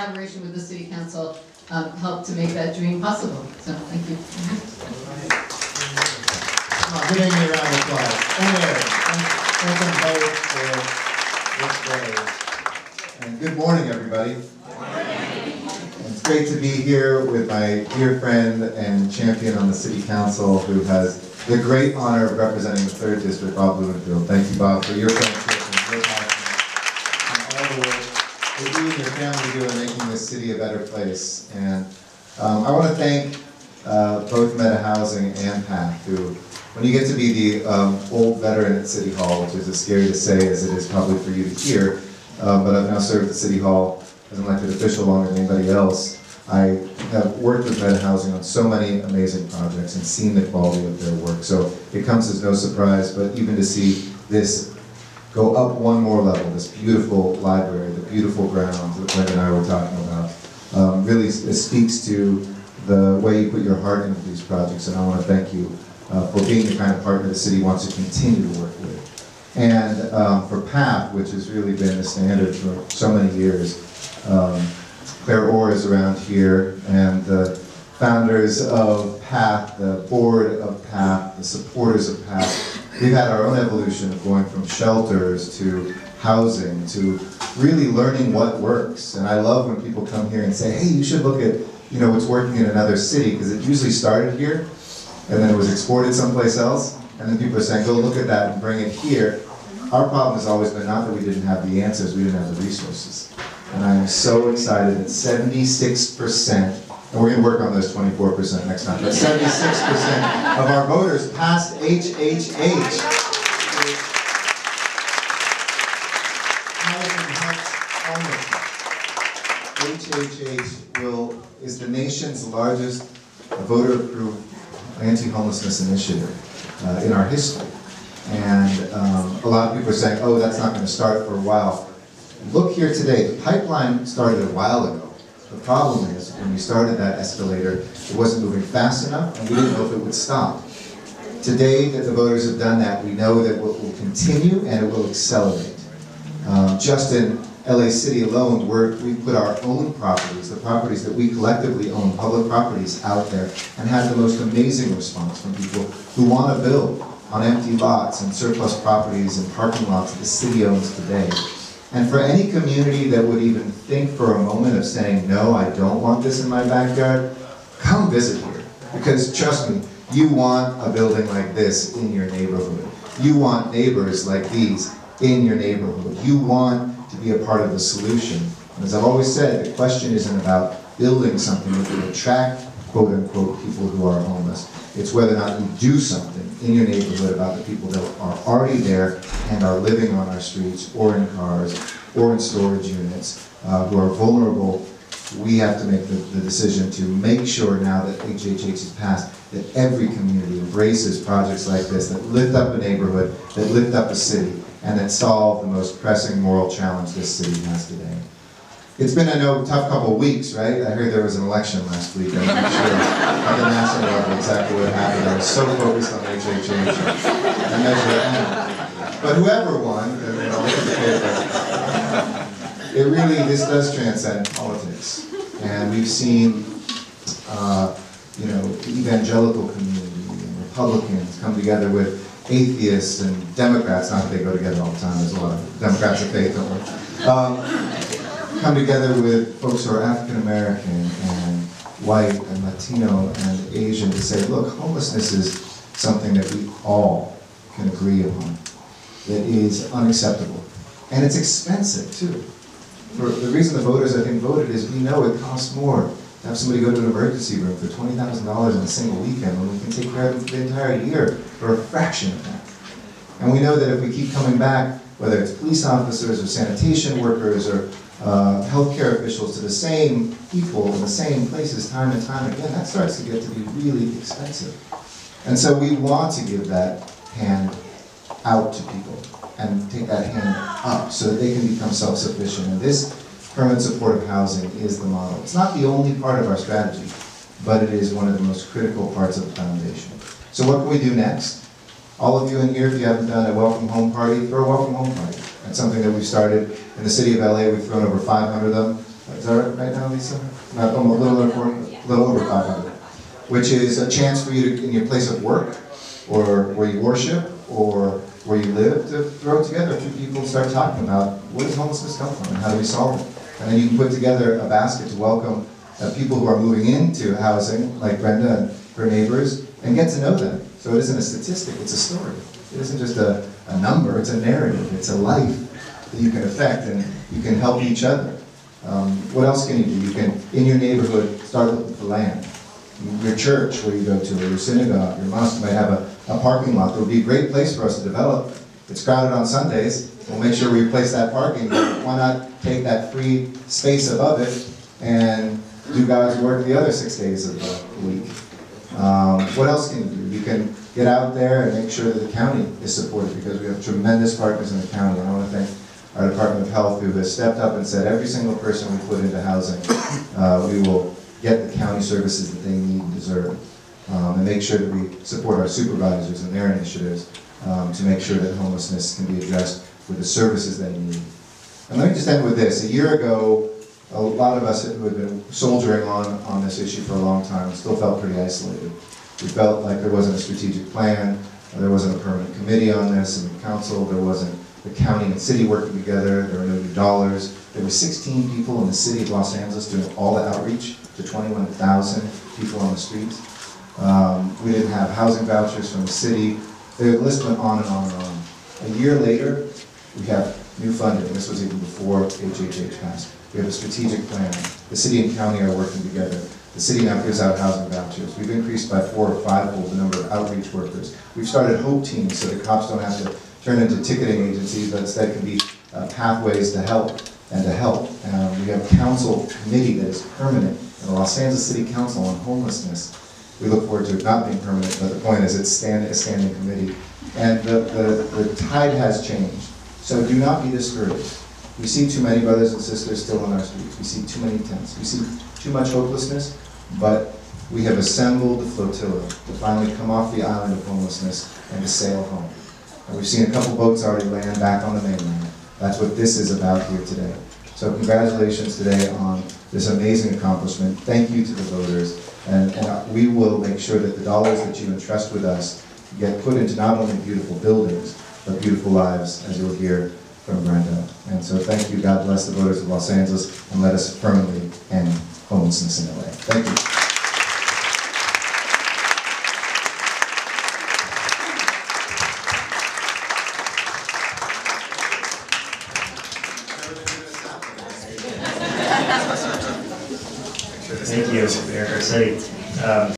collaboration with the City Council, helped to make that dream possible. So thank you. Giving me a round of applause. Thank them both for this day. And good morning, everybody. It's great to be here with my dear friend and champion on the City Council, who has the great honor of representing the 3rd District, Bob Blumenfield. Thank you, Bob, for your friendship and your passion and all the work that you and your family do in making this city a better place. And I want to thank both Meta Housing and PATH, who, when you get to be the old veteran at City Hall, which is as scary to say as it is probably for you to hear, but I've now served at City Hall as an elected official longer than anybody else. I have worked with Meta Housing on so many amazing projects and seen the quality of their work. So it comes as no surprise, but even to see this go up one more level, this beautiful library, the beautiful grounds that Brenda and I were talking about, really speaks to the way you put your heart into these projects. And I want to thank you for being the kind of partner the city wants to continue to work with. And for PATH, which has really been the standard for so many years, Claire Orr is around here, and the founders of PATH, the board of PATH, the supporters of PATH, we've had our own evolution of going from shelters to housing to really learning what works. And I love when people come here and say, hey, you should look at what's working in another city, because it usually started here, and then it was exported someplace else, and then people are saying, go look at that and bring it here. Our problem has always been not that we didn't have the answers, we didn't have the resources. And I'm so excited that 76%, and we're going to work on those 24% next time, but 76% of our voters passed HHH. HHH is the nation's largest voter-approved anti-homelessness initiative in our history. And a lot of people are saying, oh, that's not going to start for a while. Look here today, the pipeline started a while ago. The problem is, when we started that escalator, it wasn't moving fast enough, and we didn't know if it would stop. Today that the voters have done that, we know that it will continue and it will accelerate. Just in LA City alone, we put our own properties, the properties that we collectively own, public properties, out there, and had the most amazing response from people who want to build on empty lots and surplus properties and parking lots that the city owns today. And for any community that would even think for a moment of saying, no, I don't want this in my backyard, come visit here. Because trust me, you want a building like this in your neighborhood. You want neighbors like these in your neighborhood. You want to be a part of the solution. And as I've always said, the question isn't about building something that will attract, quote unquote, people who are homeless. It's whether or not you do something in your neighborhood about the people that are already there and are living on our streets or in cars or in storage units who are vulnerable. We have to make the decision to make sure now that HHH is passed that every community embraces projects like this that lift up a neighborhood, that lift up a city, and that solve the most pressing moral challenge this city has today. It's been, I know, a tough couple of weeks, right? I heard there was an election last week. I'm not sure at the national level exactly what happened. I was so focused on HHH and Measure M. But whoever won, look at the paper. It really, this does transcend politics. And we've seen, the evangelical community and Republicans come together with atheists and Democrats, not that they go together all the time, there's a lot of Democrats of faith, don't we? Come together with folks who are African American and white and Latino and Asian to say, look, homelessness is something that we all can agree upon, that is unacceptable. And it's expensive, too. For the reason the voters, I think, voted is we know it costs more to have somebody go to an emergency room for $20,000 in a single weekend when we can take care of the entire year for a fraction of that. And we know that if we keep coming back, whether it's police officers or sanitation workers or healthcare officials, to the same people in the same places time and time again, that starts to get to be really expensive. And so we want to give that hand out to people and take that hand up so that they can become self-sufficient. And this permanent supportive housing is the model. It's not the only part of our strategy, but it is one of the most critical parts of the foundation. So what can we do next? All of you in here, if you haven't done a welcome home party, throw a welcome home party. That's something that we've started in the city of LA. We've thrown over 500 of them. Is that right now, Lisa? Not, a little over 500. Which is a chance for you to, in your place of work, or where you worship, or where you live, to throw together a few people and start talking about where does homelessness come from and how do we solve it. And then you can put together a basket to welcome people who are moving into housing, like Brenda and her neighbors, and get to know them. So it isn't a statistic, it's a story. It isn't just a number, it's a narrative, it's a life that you can affect, and you can help each other. What else can you do? You can, in your neighborhood, start looking for land. Your church where you go to, or your synagogue, your mosque might have a parking lot that would be a great place for us to develop. It's crowded on Sundays. We'll make sure we replace that parking. Why not take that free space above it and do God's work the other 6 days of the week? What else can you do? You can get out there and make sure that the county is supported, because we have tremendous partners in the county. And I want to thank our Department of Health, who has stepped up and said every single person we put into housing, we will get the county services that they need and deserve, and make sure that we support our supervisors and their initiatives to make sure that homelessness can be addressed with the services they need. And let me just end with this. A year ago, a lot of us who had been soldiering on this issue for a long time still felt pretty isolated. We felt like there wasn't a strategic plan, there wasn't a permanent committee on this in the council, there wasn't the county and city working together, there were no new dollars. There were 16 people in the city of Los Angeles doing all the outreach to 21,000 people on the streets. We didn't have housing vouchers from the city. The list went on and on and on. A year later, we have new funding. This was even before HHH passed. We have a strategic plan. The city and county are working together. The city now gives out housing vouchers. We've increased by 4 or 5-fold the number of outreach workers. We've started hope teams so that cops don't have to turn into ticketing agencies, but instead can be pathways to help and to help. We have a council committee that is permanent in the Los Angeles City Council on homelessness. We look forward to it not being permanent, but the point is it's a standing committee. And the tide has changed. So do not be discouraged. We see too many brothers and sisters still on our streets. We see too many tents. We see too much hopelessness, but we have assembled the flotilla to finally come off the island of homelessness and to sail home. And we've seen a couple boats already land back on the mainland. That's what this is about here today. So congratulations today on this amazing accomplishment. Thank you to the voters. And we will make sure that the dollars that you entrust with us get put into not only beautiful buildings, but beautiful lives, as you'll hear from Brenda. And so thank you. God bless the voters of Los Angeles, and let us firmly end homelessness in LA. Thank you. Thank you, Mayor Garcetti.